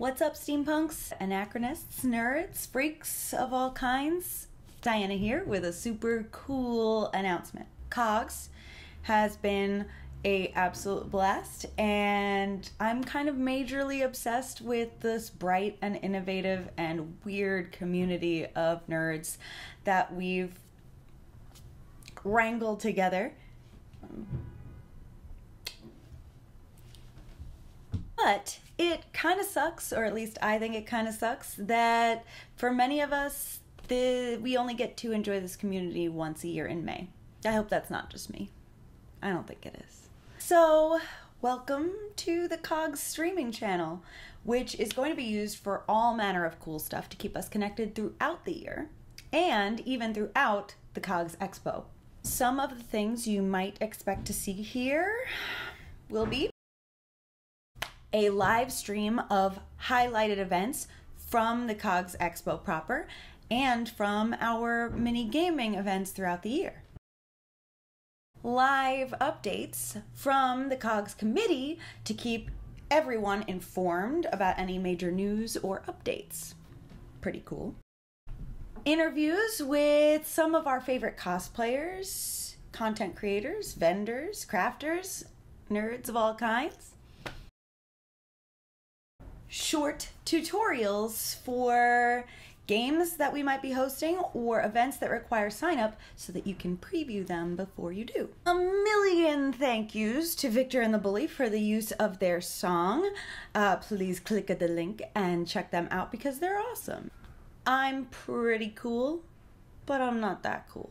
What's up, Steampunks, anachronists, nerds, freaks of all kinds? Diana here with a super cool announcement. C.O.G.S has been an absolute blast, and I'm kind of majorly obsessed with this bright and innovative and weird community of nerds that we've wrangled together. But it kind of sucks, or at least I think it kind of sucks, that for many of us, we only get to enjoy this community once a year in May. I hope that's not just me. I don't think it is. So, welcome to the C.O.G.S streaming channel, which is going to be used for all manner of cool stuff to keep us connected throughout the year, and even throughout the C.O.G.S Expo. Some of the things you might expect to see here will be a live stream of highlighted events from the C.O.G.S Expo proper and from our mini gaming events throughout the year. Live updates from the C.O.G.S committee to keep everyone informed about any major news or updates. Pretty cool. Interviews with some of our favorite cosplayers, content creators, vendors, crafters, nerds of all kinds. Short tutorials for games that we might be hosting or events that require sign up so that you can preview them before you do. A million thank yous to Victor and the Bully for the use of their song. Please click the link and check them out because they're awesome. I'm pretty cool, but I'm not that cool.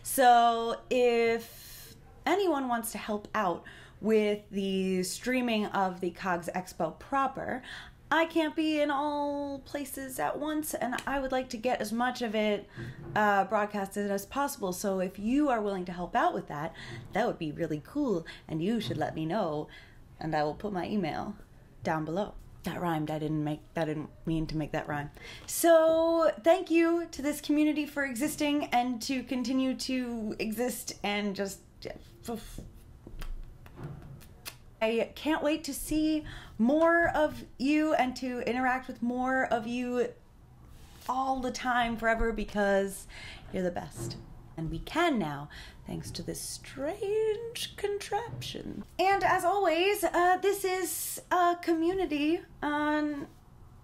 So if anyone wants to help out with the streaming of the C.O.G.S Expo proper, I can't be in all places at once, and I would like to get as much of it broadcasted as possible. So if you are willing to help out with that, that would be really cool, and you should let me know, and I will put my email down below. That rhymed. I didn't mean to make that rhyme. So thank you to this community for existing and to continue to exist, and just I can't wait to see more of you and to interact with more of you all the time, forever, because you're the best. And we can now, thanks to this strange contraption. And as always, this is a community,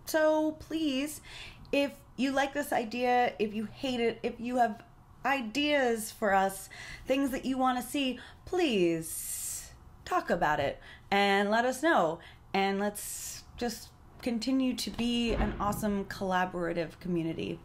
so please, if you like this idea, if you hate it, if you have ideas for us, things that you want to see, please talk about it and let us know, and let's just continue to be an awesome collaborative community.